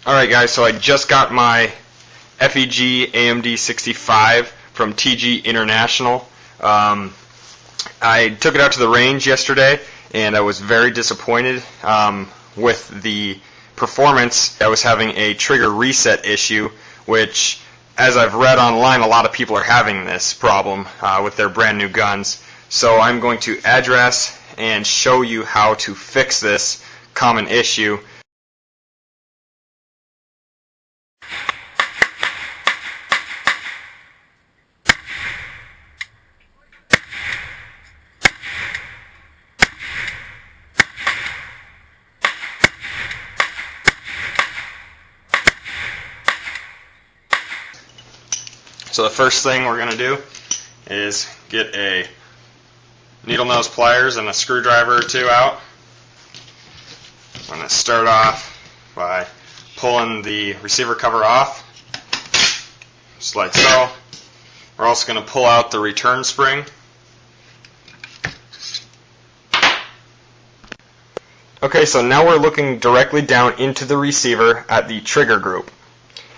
Alright guys, so I just got my FEG AMD 65 from TG International. I took it out to the range yesterday and I was very disappointed with the performance. I was having a trigger reset issue, which, as I've read online, a lot of people are having this problem with their brand new guns. So I'm going to address and show you how to fix this common issue. So the first thing we're going to do is get a needle nose pliers and a screwdriver or two out. I'm going to start off by pulling the receiver cover off, just like so. We're also going to pull out the return spring. Okay, so now we're looking directly down into the receiver at the trigger group.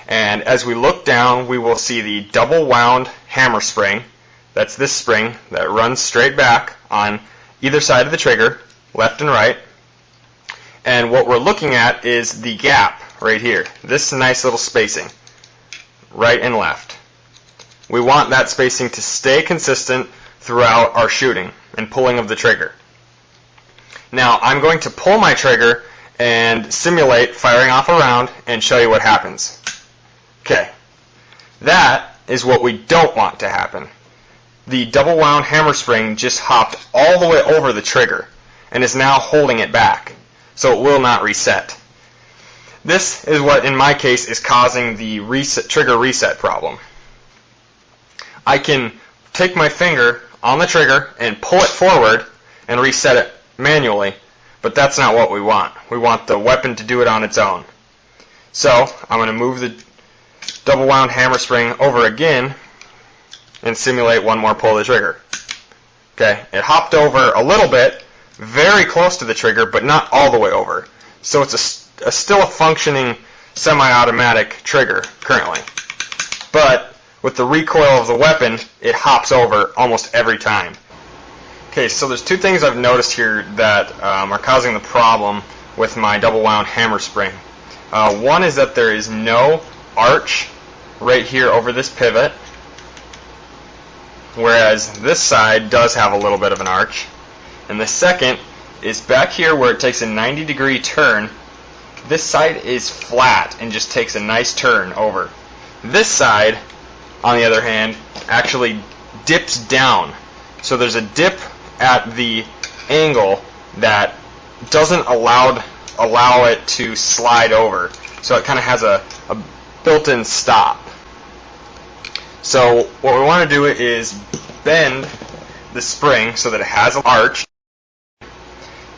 And as we look down, we will see the double wound hammer spring. That's this spring that runs straight back on either side of the trigger, left and right. And what we're looking at is the gap right here, this nice little spacing, right and left. We want that spacing to stay consistent throughout our shooting and pulling of the trigger. Now I'm going to pull my trigger and simulate firing off a round and show you what happens. Okay, that is what we don't want to happen. The double wound hammer spring just hopped all the way over the trigger and is now holding it back, so it will not reset. This is what, in my case, is causing the trigger reset problem. I can take my finger on the trigger and pull it forward and reset it manually, but that's not what we want. We want the weapon to do it on its own. So I'm going to move the double wound hammer spring over again and simulate one more pull of the trigger. Okay, it hopped over a little bit, very close to the trigger, but not all the way over. So it's still a functioning semi-automatic trigger currently. But with the recoil of the weapon, it hops over almost every time. Okay, so there's two things I've noticed here that are causing the problem with my double wound hammer spring. One is that there is no arch right here over this pivot, whereas this side does have a little bit of an arch. And the second is back here where it takes a 90-degree turn. This side is flat and just takes a nice turn over. This side, on the other hand, actually dips down. So there's a dip at the angle that doesn't allow it to slide over. So it kind of has a built-in stop. So what we want to do is bend the spring so that it has an arch,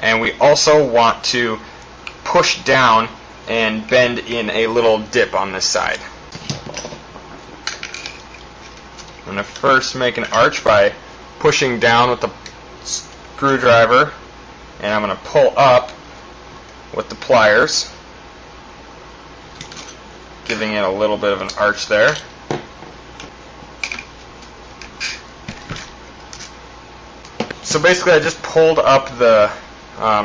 and we also want to push down and bend in a little dip on this side. I'm going to first make an arch by pushing down with the screwdriver, and I'm going to pull up with the pliers, giving it a little bit of an arch there. So basically I just pulled up the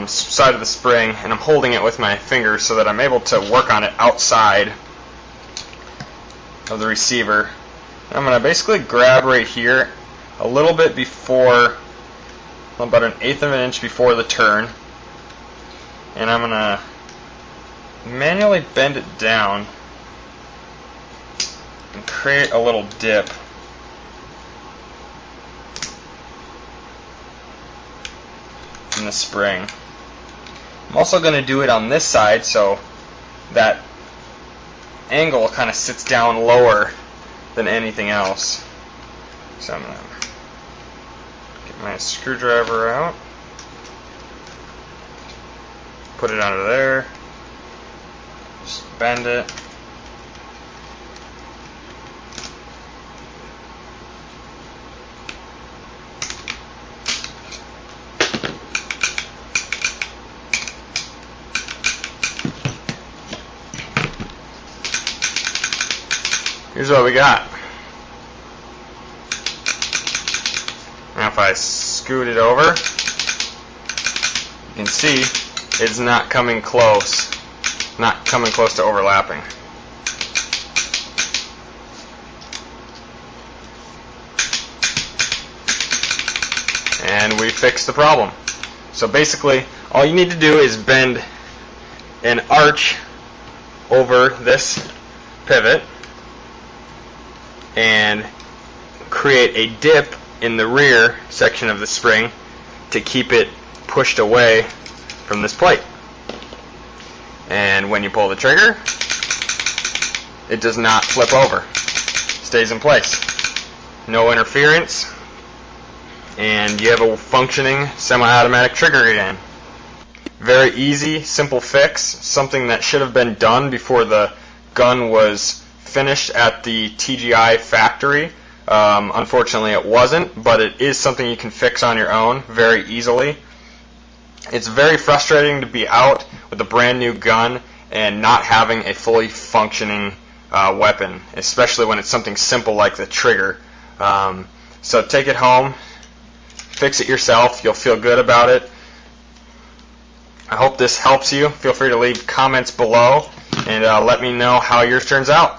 side of the spring and I'm holding it with my fingers so that I'm able to work on it outside of the receiver. I'm going to basically grab right here a little bit before, about 1/8 of an inch before the turn, and I'm going to manually bend it down and create a little dip. In the spring. I'm also going to do it on this side so that angle kind of sits down lower than anything else. So I'm going to get my screwdriver out, put it under there, just bend it. here's what we got. Now if I scoot it over, you can see it's not coming close to overlapping. And we fixed the problem. So basically, all you need to do is bend an arch over this pivot and create a dip in the rear section of the spring to keep it pushed away from this plate. And when you pull the trigger, it does not flip over. Stays in place. No interference. And you have a functioning semi-automatic trigger again. Very easy, simple fix. Something that should have been done before the gun was finished at the TGI factory. Unfortunately it wasn't, but it is something you can fix on your own very easily. It's very frustrating to be out with a brand new gun and not having a fully functioning weapon, especially when it's something simple like the trigger. So take it home, fix it yourself, you'll feel good about it. I hope this helps you. Feel free to leave comments below and let me know how yours turns out.